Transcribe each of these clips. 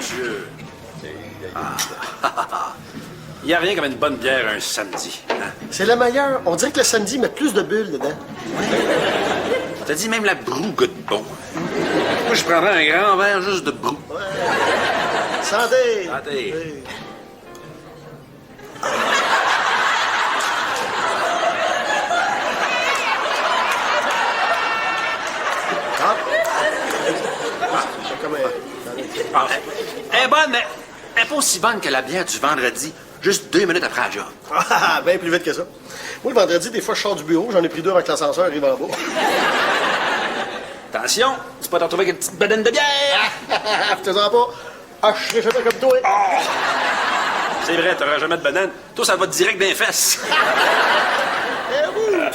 monsieur. Il n'y a rien comme une bonne bière un samedi. Hein? C'est le meilleur. On dirait que le samedi met plus de bulles dedans. Je te dis, même la broue goûte bon. Moi, je prendrais un grand verre juste de broue. Ouais. Santé! Santé. Oui. Ah. C'est comme un... Elle est bonne, mais elle n'est pas aussi bonne que la bière du vendredi, juste 2 minutes après la job. Ah, bien plus vite que ça. Moi, le vendredi, des fois, je sors du bureau, j'en ai pris 2 avant que l'ascenseur arrive en bas. Attention, tu peux te retrouver avec une petite bedaine de bière. Fais-en pas. Ah, je serais jamais comme toi. Oh. C'est vrai, t'auras jamais de banane. Toi, ça va direct dans les fesses. Eh oui.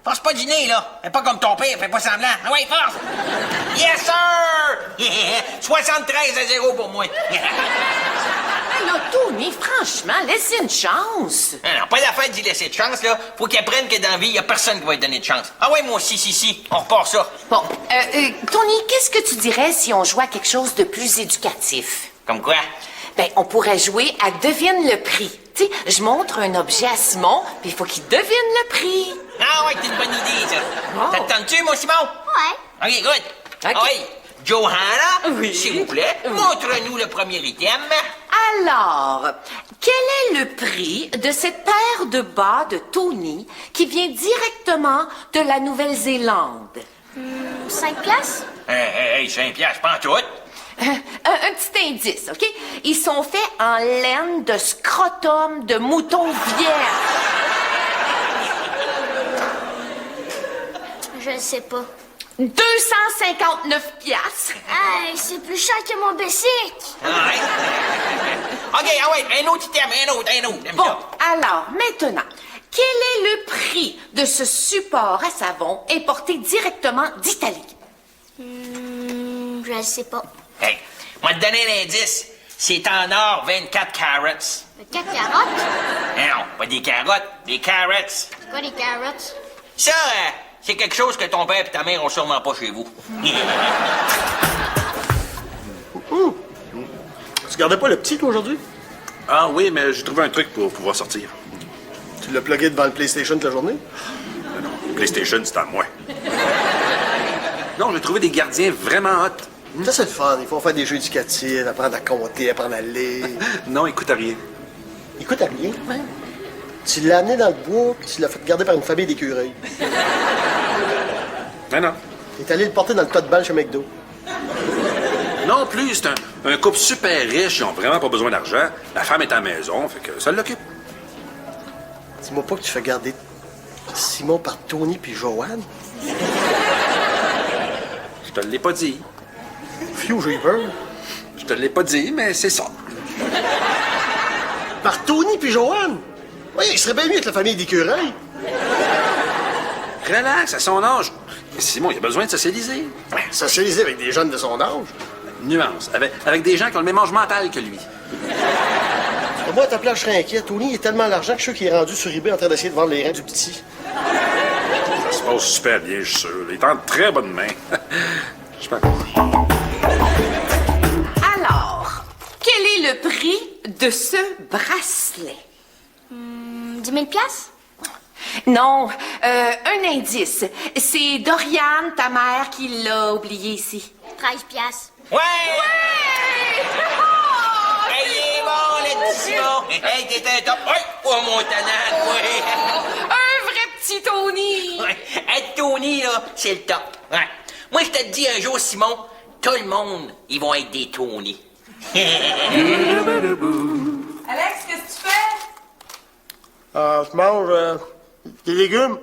Force pas du nez, là. Fais pas comme ton père, fais pas semblant. Ah ouais, force! Yes, sir! 73-0 pour moi. Alors, Tony, franchement, laissez une chance. Non, pas d'affaire d'y laisser de chance, là. Faut qu'il apprenne que dans la vie, y a personne qui va lui donner de chance. Ah ouais, moi aussi, si. On repart ça. Bon, Tony, qu'est-ce que tu dirais si on jouait à quelque chose de plus éducatif? Comme quoi? Ben, on pourrait jouer à devine le prix. Tu sais, je montre un objet à Simon, puis il faut qu'il devine le prix. Ah ouais, c'est une bonne idée, ça. Oh. Ça te tente-tu, mon Simon? Ouais. OK, good. OK. Ah ouais. Johanna, Oui. s'il vous plaît, montre-nous le premier item. Alors, quel est le prix de cette paire de bas de Tony qui vient directement de la Nouvelle-Zélande? 5 piastres? Hey, 5 piastres, pas en tout. Un petit indice, OK? Ils sont faits en laine de scrotum de mouton vierge. Je sais pas. 259 piastres. Hey, c'est plus cher que mon basic. Ouais. OK, ah ouais, un autre item, un autre. Aime Bon, ça. alors, maintenant, quel est le prix de ce support à savon importé directement d'Italie? Je sais pas. Hey, moi te donner un indice. C'est en or 24 carats. 4 carottes? Non, pas des carottes, des carats. C'est quoi des carottes? Ça, c'est quelque chose que ton père et ta mère ont sûrement pas chez vous. Tu gardais pas le petit, toi, aujourd'hui? Ah oui, mais j'ai trouvé un truc pour pouvoir sortir. Tu l'as plugué devant le PlayStation toute la journée? Non, le PlayStation, c'est à moi. Non, j'ai trouvé des gardiens vraiment hot. Ça, c'est le fun. Il faut faire des jeux éducatifs, apprendre à compter, apprendre à lire. Non, écoute à rien. Écoute à rien. Tu l'as amené dans le bois, puis tu l'as fait garder par une famille d'écureuils. Non. Il est allé le porter dans le tas de balles chez McDo. Non plus, c'est un couple super riche, ils ont vraiment pas besoin d'argent. La femme est à la maison, fait que ça l'occupe. Dis-moi pas que tu fais garder Simon par Tony puis Joanne. Je te l'ai pas dit. Phew, j'ai eu peur. Je te l'ai pas dit, mais c'est ça. Par Tony puis Joanne? Oui, il serait bien mieux avec la famille d'écureuils. Relax, à son âge. Simon, il a besoin de socialiser. Socialiser avec des jeunes de son âge. Nuance, avec des gens qui ont le même âge mental que lui. Moi, à ta place, je serais inquiet. Tony, il est tellement l'argent que je suis sûr qu'il est rendu sur eBay en train d'essayer de vendre les reins du petit. Ça se passe super bien, je suis sûr. Il est en très bonne main. Je pense. Alors, quel est le prix de ce bracelet? 10 000 piastres? Non, un indice. C'est Doriane, ta mère, qui l'a oublié ici. 13 piastres. Ouais! Hey! Hey, il est bon, le petit Simon! Hey, t'es un top! Ouais! Oh, mon tanane, ouais! Un vrai petit Tony! Ouais. Être Tony, là, c'est le top. Ouais. Moi, je te dis un jour, Simon, tout le monde, ils vont être des Tony. Alex, qu'est-ce que tu fais? Je mange des légumes.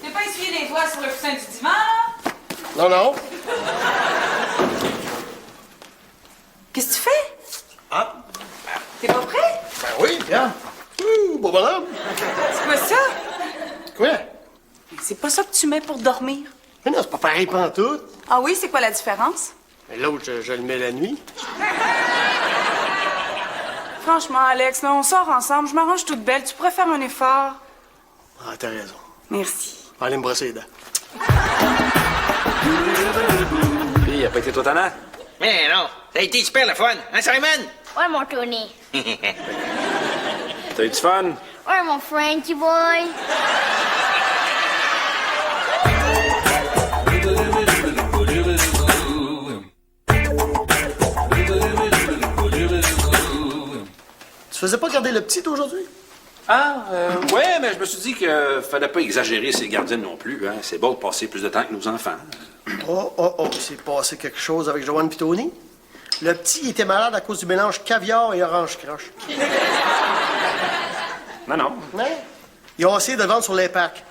T'es pas essuyé les doigts sur le coussin du divan, là? Non, non. Qu'est-ce que tu fais? Ah, T'es pas prêt? ben oui, regarde. Beau bonhomme. C'est quoi ça? Quoi? C'est pas ça que tu mets pour dormir. Mais non, c'est pas pareil pantoute. Ah oui, c'est quoi la différence? Mais l'autre, je le mets la nuit. Franchement, Alex, là, on sort ensemble, je m'arrange toute belle. Tu pourrais faire un effort. Ah, t'as raison. Merci. Allez me brosser les dents. Puis, il a pas été trop tannant? Mais non, ça a été super le fun. Hein, Simon? Ouais, mon Tony. T'as eu du fun? Ouais, mon Frankie boy. Tu faisais pas garder le petit, toi, aujourd'hui? Ouais, mais je me suis dit que fallait pas exagérer ses gardiennes non plus. Hein. C'est bon de passer plus de temps que nos enfants. Oh, il s'est passé quelque chose avec Joanne et Tony. Le petit il était malade à cause du mélange caviar et orange croche. Non. Hein? Ils ont essayé de vendre sur les packs.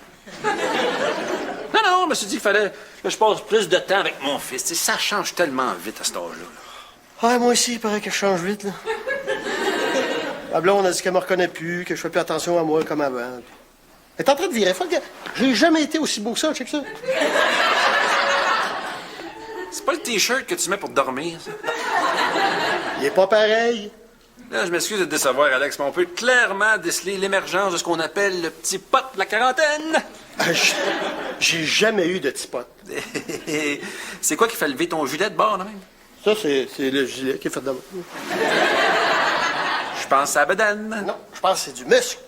Non, je me suis dit qu'il fallait que je passe plus de temps avec mon fils. Tu sais, ça change tellement vite à cet âge-là. Ouais, moi aussi, il paraît que je change vite, là. La blonde a dit qu'elle me reconnaît plus, que je fais plus attention à moi comme avant. Elle est en train de virer folle. J'ai jamais été aussi beau que ça, check ça. C'est pas le T-shirt que tu mets pour dormir, ça? Il est pas pareil. Là, je m'excuse de te décevoir, Alex, mais on peut clairement déceler l'émergence de ce qu'on appelle le petit pot de la quarantaine. J'ai jamais eu de petit pote. C'est quoi qui fait lever ton gilet de bord, là, même? Ça, c'est le gilet qui est fait de... Je pense à la bedaine. Non, je pense que c'est du muscle.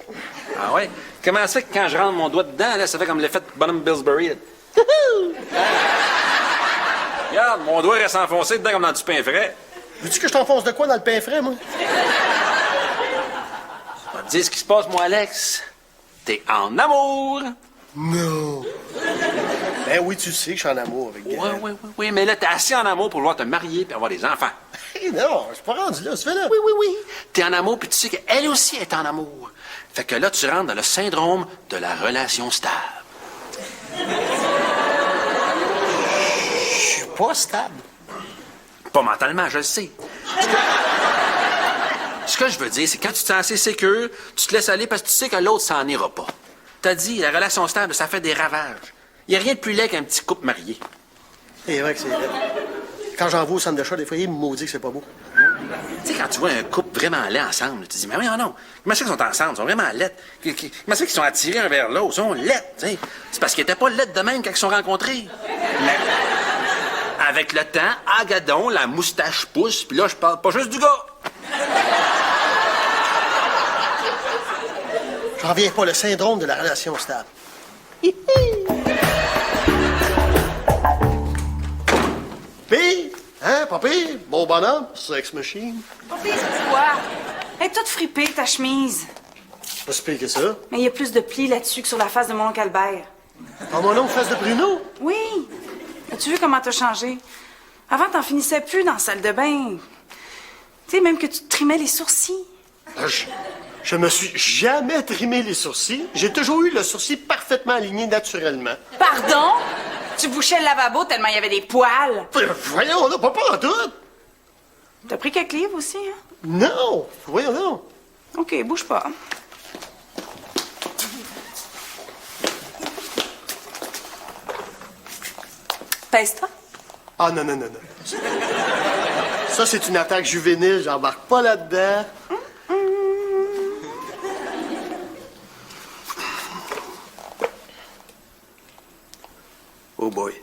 Ah ouais? Comment ça fait que quand je rentre mon doigt dedans, là, ça fait comme l'effet de Bonhomme Pillsbury? Là? Regarde, mon doigt reste enfoncé dedans comme dans du pain frais. Veux-tu que je t'enfonce de quoi dans le pain frais, moi? Je vais te dire ce qui se passe, moi, Alex. T'es en amour. Non. Ben oui, tu sais que je suis en amour avec Gaël. Oui, mais là, t'es assez en amour pour vouloir te marier et avoir des enfants. Hey, non, je suis pas rendu là, tu fais là. Oui. T'es en amour, puis tu sais qu'elle aussi est en amour. Fait que là, tu rentres dans le syndrome de la relation stable. Je suis pas stable. Pas mentalement, je le sais. Ce que je veux dire, c'est quand tu te sens assez sécure, tu te laisses aller parce que tu sais que l'autre s'en ira pas. T'as dit, la relation stable, ça fait des ravages. Il a rien de plus laid qu'un petit couple marié. C'est vrai que c'est vrai. Quand j'en vois au centre d'achat, des fois, il me maudit que c'est pas beau. Tu sais, quand tu vois un couple vraiment laid ensemble, tu te dis, mais oui, non. Comment ça qu'ils sont ensemble? Ils sont vraiment laids. Comment ça qu'ils sont attirés un vers l'autre? Ils sont laids, tu sais. C'est parce qu'ils étaient pas laids de même quand ils se sont rencontrés. Mais avec le temps, agadon, la moustache pousse, puis là, je parle pas juste du gars. J'en reviens pas, le syndrome de la relation stable. Pis, hein, papy? Bon bonhomme, sex machine. Pas pire que quoi? Elle est toute fripée, ta chemise. Pas si pire que ça. Mais il y a plus de plis là-dessus que sur la face de mon oncle Albert. Ah, mon oncle face de Bruno? Oui. As-tu vu comment t'as changé? Avant, t'en finissais plus dans la salle de bain. Tu sais, même que tu te trimais les sourcils. Ah, je me suis jamais trimé les sourcils. J'ai toujours eu le sourcil parfaitement aligné naturellement. Pardon? Tu bouchais le lavabo tellement il y avait des poils. Voyons, là, pas en tout. T'as pris quelques livres aussi, hein? Non, voyons, non. OK, bouge pas. Pèse-toi. Ah, non. Ça, c'est une attaque juvénile. J'embarque pas là-dedans. Oh boy.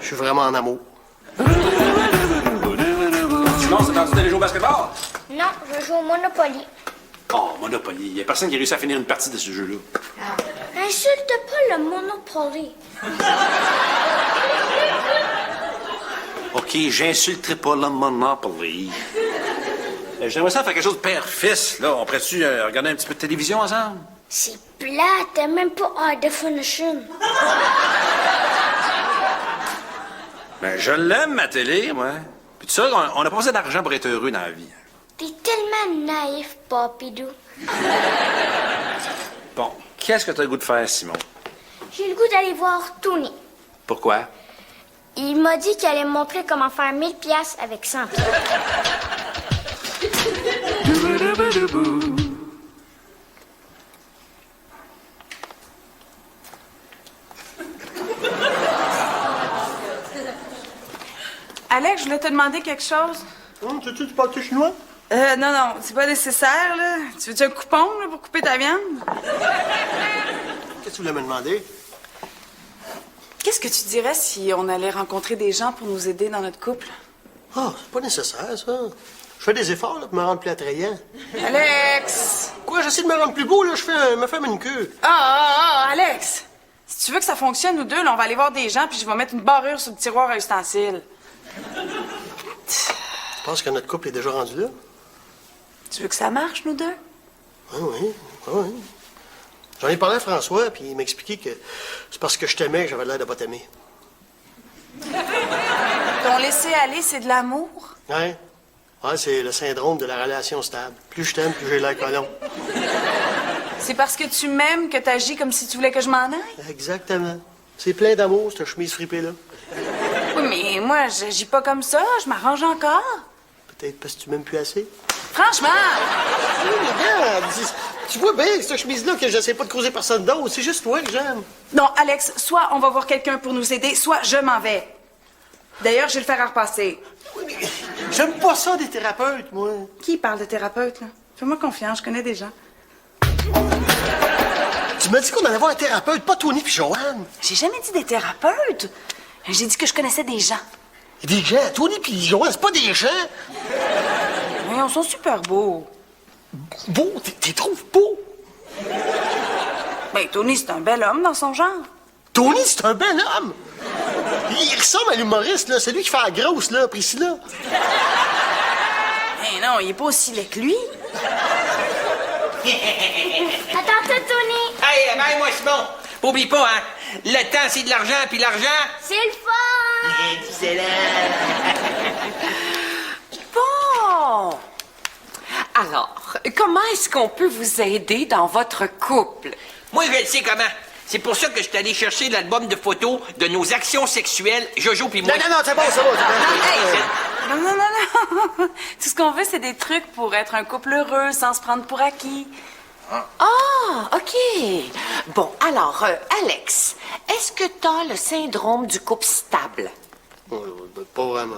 Je suis vraiment en amour. Sinon, c'est tendu d'aller jouer au basketball? Non, je joue au Monopoly. Oh, Monopoly. Il y a personne qui a réussi à finir une partie de ce jeu-là. Insulte pas le Monopoly. OK, j'insulterai pas le Monopoly. J'aimerais ça faire quelque chose de père-fils, là. On pourrait-tu regarder un petit peu de télévision ensemble? C'est plate, t'as même pas high definition. Ben, je l'aime, ma télé, moi. Puis tu sais, on n'a pas besoin d'argent pour être heureux dans la vie. T'es tellement naïf, Papidou. Bon, qu'est-ce que tu as le goût de faire, Simon? J'ai le goût d'aller voir Tony. Pourquoi? Il m'a dit qu'il allait me montrer comment faire 1000 piastres avec 100 piastres. Alex, je voulais te demander quelque chose. Tu parles chinois? Non, c'est pas nécessaire, là. Tu veux-tu un coupon, là, pour couper ta viande? Qu'est-ce que tu voulais me demander? Qu'est-ce que tu dirais si on allait rencontrer des gens pour nous aider dans notre couple? Ah, c'est pas nécessaire, ça. Je fais des efforts là, pour me rendre plus attrayant. Alex! Quoi, j'essaie de me rendre plus beau, là, me fais une queue. Alex! Si tu veux que ça fonctionne, nous deux, là, on va aller voir des gens, puis je vais mettre une barrure sur le tiroir à ustensiles. Tu penses que notre couple est déjà rendu là? Tu veux que ça marche, nous deux? Ah oui, ah oui. J'en ai parlé à François, puis il m'a expliqué que c'est parce que je t'aimais que j'avais l'air de pas t'aimer. Ton laisser-aller, c'est de l'amour? Ouais. Ouais, c'est le syndrome de la relation stable. Plus je t'aime, plus j'ai l'air colon. C'est parce que tu m'aimes que t'agis comme si tu voulais que je m'en aille? Exactement. C'est plein d'amour, cette chemise fripée-là. Oui, mais moi, j'agis pas comme ça. Je m'arrange encore. Peut-être parce que tu m'aimes plus assez. Franchement! Oui, mais regarde, tu vois bien, cette chemise-là, que j'essaie pas de causer personne d'autre. C'est juste toi que j'aime. Non, Alex, soit on va voir quelqu'un pour nous aider, soit je m'en vais. D'ailleurs, je vais le faire à repasser. Oui, mais j'aime pas ça, des thérapeutes, moi. Qui parle de thérapeute, là? Fais-moi confiance, je connais des gens. Tu m'as dit qu'on allait voir un thérapeute, pas Tony puis Joanne. J'ai jamais dit des thérapeutes. J'ai dit que je connaissais des gens. Des gens, Tony puis Joanne, c'est pas des gens. Oui, ils sont super beaux. Beau, t'es trouves beau. Ben, Tony, c'est un bel homme dans son genre. Tony, c'est un bel homme. Il ressemble à l'humoriste, là. C'est lui qui fait la grosse, là, Priscilla. Ben non, il est pas aussi laid que lui. Attends, Tony. Hey, bye, moi, Simon. Oublie pas, hein. Le temps, c'est de l'argent, puis l'argent... C'est le fun. Excellent. Bon. Alors, comment est-ce qu'on peut vous aider dans votre couple? Moi, je le sais comment. C'est pour ça que je suis allé chercher l'album de photos de nos actions sexuelles, Jojo puis moi. Non, c'est bon, c'est bon. Hey, Non. Tout ce qu'on veut, c'est des trucs pour être un couple heureux sans se prendre pour acquis. Ah, OK. Bon, alors, Alex, est-ce que t'as le syndrome du couple stable? Pas vraiment.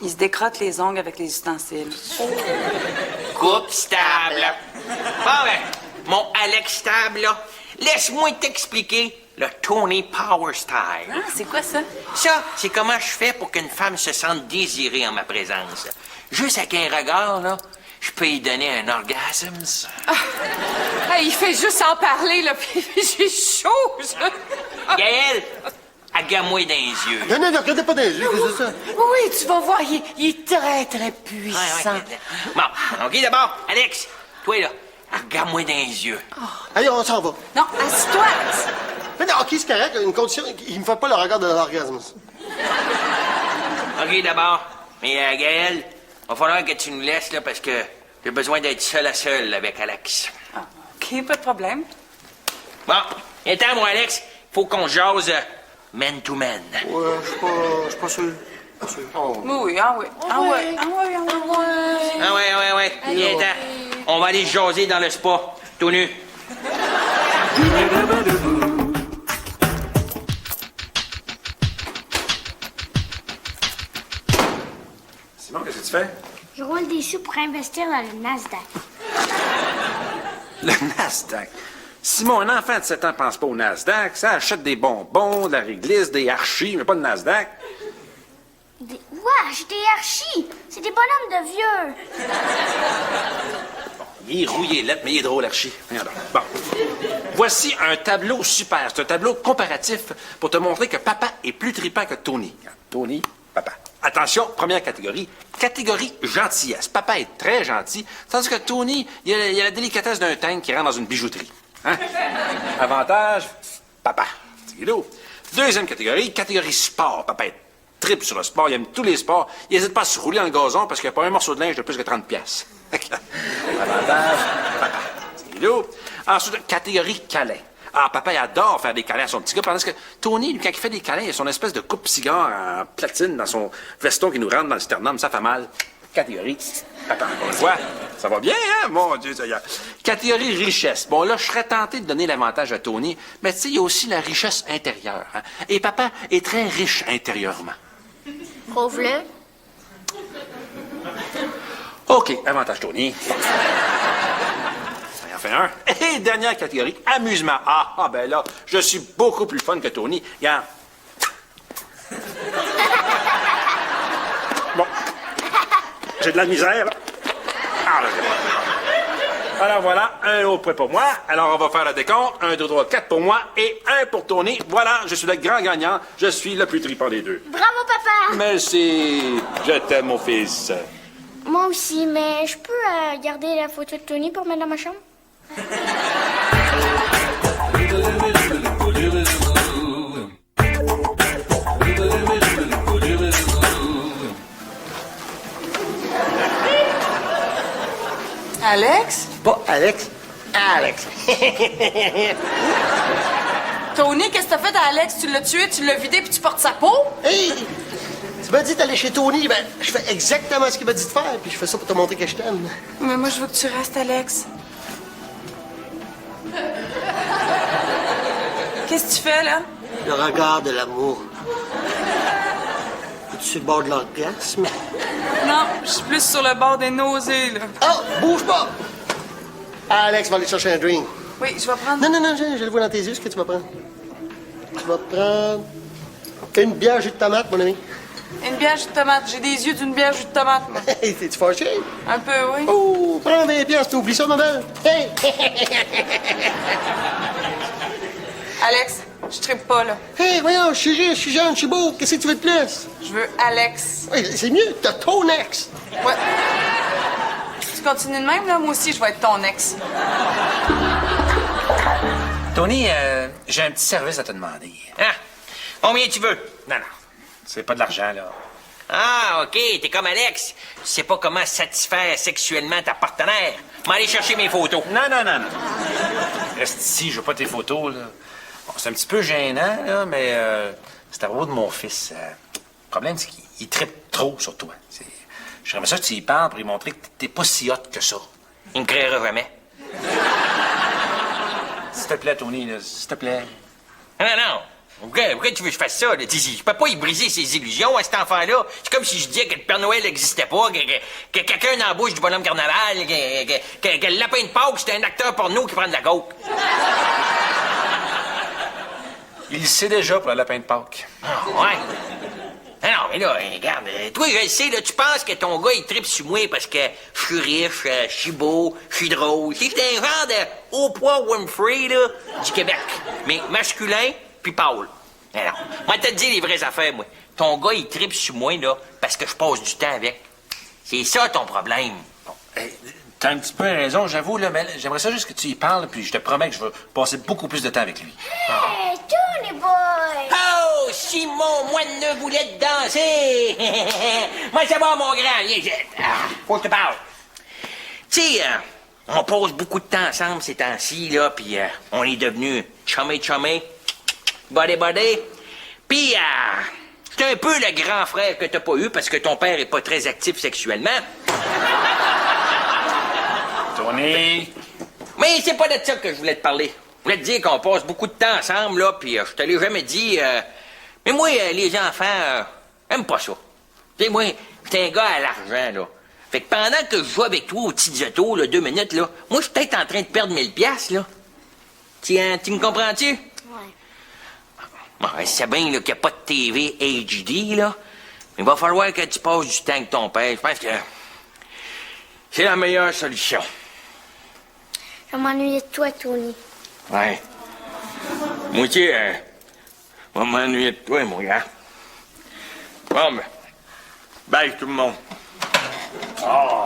Il se décrotte les ongles avec les ustensiles. couple stable. Bon, ben, mon Alex stable, là, laisse-moi t'expliquer le Tony Power Style. Ah, c'est quoi ça? Ça, c'est comment je fais pour qu'une femme se sente désirée en ma présence. Juste avec un regard, là, je peux lui donner un orgasme. Ah, il fait juste en parler, là, puis j'ai chaud. Gaël, regarde-moi dans les yeux. Non, regardez pas dans les yeux, c'est ça. Oui, tu vas voir, il est très, très Ouais, puissant. Bon, OK, d'abord, Alex, toi, là, regarde-moi dans les yeux. Allez, on s'en va. Non, assis-toi. Mais non, OK, c'est correct, une condition, il me fait pas le regard de l'orgasme. OK, d'abord, mais Gaël, va falloir que tu nous laisses, là, parce que j'ai besoin d'être seul à seul avec Alex. Ah, OK, pas de problème. Bon, viens-t'en, moi, Alex, faut qu'on jase man to man. Ouais, je suis pas sûr. Pas sûr. Oh. Oui, ah oui. Ah ouais, viens-t'en. On va aller jaser dans le spa, tout nu. Simon, qu'est-ce que tu fais? Je roule des sous pour investir dans le Nasdaq. Le Nasdaq. Simon, un enfant de 7 ans pense pas au Nasdaq. Ça achète des bonbons, de la réglisse, des archis, mais pas de Nasdaq. Wesh, des archis! C'est des bonhommes de vieux. Il est rouillé, lettre, mais il est drôle, archi. Regarde. Bon. Voici un tableau super. C'est un tableau comparatif pour te montrer que papa est plus trippant que Tony. Tony, papa. Attention, première catégorie. Catégorie gentillesse. Papa est très gentil, tandis que Tony, il a la délicatesse d'un tank qui rentre dans une bijouterie. Hein? Avantage, papa. Tigidou. Deuxième catégorie, catégorie sport. Papa est triple sur le sport, il aime tous les sports. Il n'hésite pas à se rouler dans le gazon parce qu'il n'y a pas un morceau de linge de plus que 30 piastres. Avantage, papa. Tigidou. Ensuite, catégorie câlin. Ah, papa, il adore faire des câlins à son petit gars, pendant que Tony, lui, quand il fait des câlins, il a son espèce de coupe-cigare en platine dans son veston qui nous rentre dans le sternum, ça fait mal. Catégorie. Attends, on le voit. Ça va bien, hein? Mon Dieu, ça y est. Catégorie richesse. Bon, là, je serais tenté de donner l'avantage à Tony, mais tu sais, il y a aussi la richesse intérieure. Hein? Et papa est très riche intérieurement. Prouve-le. OK, avantage Tony. Ça en fait un. Et dernière catégorie, amusement. Ben là, je suis beaucoup plus fun que Tony. Regarde. Bon. J'ai de la misère, là. Ah, là, c'est bon. Alors voilà, un autre point pour moi. Alors on va faire le décompte. 1, 2, 3, 4 pour moi et 1 pour Tony. Voilà, je suis le grand gagnant. Je suis le plus tripant des deux. Bravo, papa! Merci. Je t'aime, mon fils. Moi aussi, mais je peux garder la photo de Tony pour mettre dans ma chambre? Alex? Pas Alex. Alex. Tony, qu'est-ce que t'as fait à Alex? Tu l'as tué, tu l'as vidé, puis tu portes sa peau? Hey! Tu m'as dit d'aller chez Tony, ben, je fais exactement ce qu'il m'a dit de faire, puis je fais ça pour te montrer que je t'aime. Mais moi, je veux que tu restes, Alex. Qu'est-ce que tu fais, là? Le regard de l'amour. Es-tu sur le bord de l'orgasme? Non, je suis plus sur le bord des nausées, là. Oh, bouge pas! Alex va aller chercher un drink. Oui, je vais prendre... Non, je le vois dans tes yeux, ce que tu vas prendre. Tu vas prendre une bière jus de tomate, mon ami. Une bière jus de tomate. J'ai des yeux d'une bière jus de tomate, moi. Hey, t'es-tu fâché? Un peu, oui. Oh, prends 20 piastres, t'oublies ça, ma belle. Hey! Alex, je tripe pas, là. Hey, voyons, je suis riche, je suis jeune, je suis beau. Qu'est-ce que tu veux de plus? Je veux Alex. Oui, c'est mieux, t'as ton ex. Ouais. Tu continues de même, là? Moi aussi, je vais être ton ex. Tony, j'ai un petit service à te demander. Ah, combien tu veux? Non. C'est pas de l'argent, là. Ah, OK, t'es comme Alex. Tu sais pas comment satisfaire sexuellement ta partenaire. M'aller chercher mes photos. Non. Reste ici, je veux pas tes photos, là. Bon, c'est un petit peu gênant, là, mais c'est à propos de mon fils. Le problème, c'est qu'il trippe trop sur toi. J'aimerais ça que tu y parles pour lui montrer que t'es pas si hot que ça. Il me créera jamais. S'il te plaît, Tony, là, s'il te plaît. Non. Pourquoi tu veux que je fasse ça? Là? Je peux pas y briser ses illusions à cet enfant-là. C'est comme si je disais que le Père Noël n'existait pas, que quelqu'un embauche du bonhomme carnaval, que le lapin de Pâques, c'était un acteur porno qui prend de la coke. Il le sait déjà pour le lapin de Pâques. Ah, ouais. Non, mais là, regarde, toi, je le sais, là, tu penses que ton gars, il tripe sur moi parce que je suis riche, je suis beau, je suis drôle. C'est un genre de Oprah Winfrey, là, du Québec. Mais masculin, puis Paul. Alors, moi, te dis les vraies affaires, moi. Ton gars, il tripe sur moi, là, parce que je passe du temps avec. C'est ça, ton problème. Bon, hey, t'as un petit peu raison, j'avoue, là, mais j'aimerais ça juste que tu y parles, puis je te promets que je vais passer beaucoup plus de temps avec lui. Hey, Tony boy! Oh, Simon, moi ne voulais te danser. Moi, ça va, mon grand. Viens, faut que je te parle. Tu sais, on passe beaucoup de temps ensemble ces temps-ci, là, puis on est devenus chumé, body. Puis, c'est un peu le grand frère que t'as pas eu parce que ton père est pas très actif sexuellement. Tony! Mais c'est pas de ça que je voulais te parler. Je voulais te dire qu'on passe beaucoup de temps ensemble, là, puis je te l'ai jamais dit. Mais moi, les enfants, aiment pas ça. Tu sais, moi, j'étais un gars à l'argent, là. Fait que pendant que je joue avec toi aux petites autos, là, 2 minutes, là, moi, je suis peut-être en train de perdre 1000 piastres, là. Tiens, tu me comprends-tu? Ouais. Bon, c'est bien, là, qu'il n'y a pas de TV HD, là. Il va falloir que tu passes du temps avec ton père. Je pense que c'est la meilleure solution. Je m'ennuie de toi, Tony. Ouais. Moi aussi, je vais m'ennuyer de toi, mon gars. Bon, ben, bye tout le monde. Oh,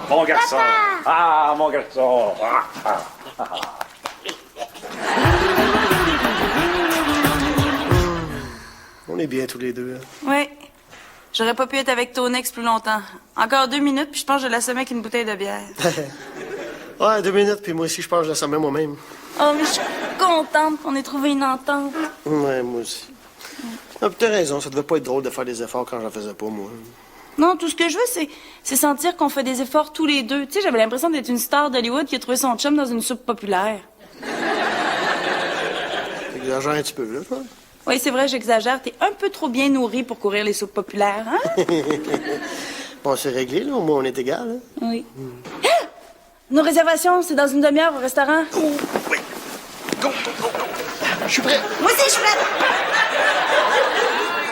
mon garçon! Papa! Ah, mon garçon! On est bien tous les deux. Hein. Oui. J'aurais pas pu être avec ton ex plus longtemps. Encore 2 minutes, puis je pense que je l'assommais avec une bouteille de bière. Ouais, 2 minutes, puis moi aussi, je pense que je la sommais moi-même. Oh, mais contente qu'on ait trouvé une entente. Ouais, moi aussi. Ah, puis t'as raison, ça devait pas être drôle de faire des efforts quand j'en faisais pas, moi. Non, tout ce que je veux, c'est sentir qu'on fait des efforts tous les deux. Tu sais, j'avais l'impression d'être une star d'Hollywood qui a trouvé son chum dans une soupe populaire. T'exagères un petit peu, là, toi. Oui, c'est vrai, j'exagère. T'es un peu trop bien nourri pour courir les soupes populaires, hein? Bon, c'est réglé, là. Au moins, on est égal, hein? Oui. Ah! Nos réservations, c'est dans une demi-heure au restaurant. Oui. Go, go, go, go. Je suis prêt. Moi aussi, je suis prête.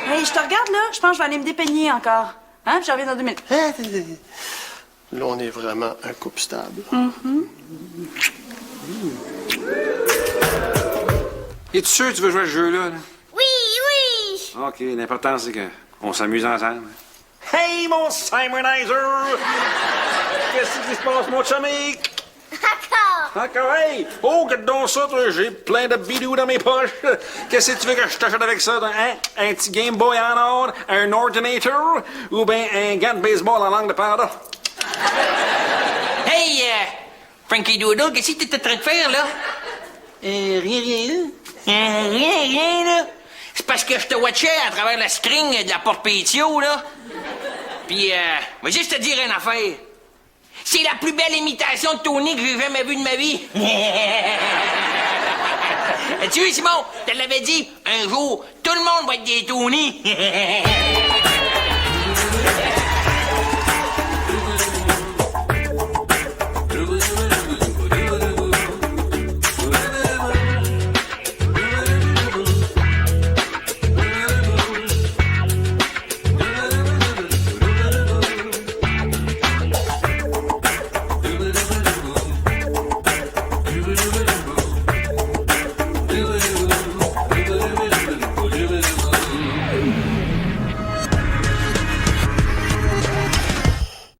Hey, je te regarde, là. Je pense que je vais aller me dépeigner encore. Hein? Je reviens dans 2 minutes. Là, on est vraiment un couple stable. Es-tu sûr que tu veux jouer à ce jeu-là? Là? Oui, oui. OK, l'important, c'est qu'on s'amuse ensemble. Hey, mon Simonizer! Qu'est-ce qui se passe, mon chummy? D'accord. Encore, hey! Oh, regarde donc ça, toi, j'ai plein de bidous dans mes poches. Qu'est-ce que tu veux que je t'achète avec ça? Hein? Un petit Game Boy en or, un ordinateur, ou bien un gant de baseball en langue de panda? Hey, Frankie Doodle, qu'est-ce que t'es en train de faire, là? Rien, là. C'est parce que je te watchais à travers la screen de la porte Pétio, là. Puis, vais juste te dire une affaire. C'est la plus belle imitation de Tony que j'ai jamais vue de ma vie. Tu vois, Simon, je te l'avais dit, un jour, tout le monde va être des Tony.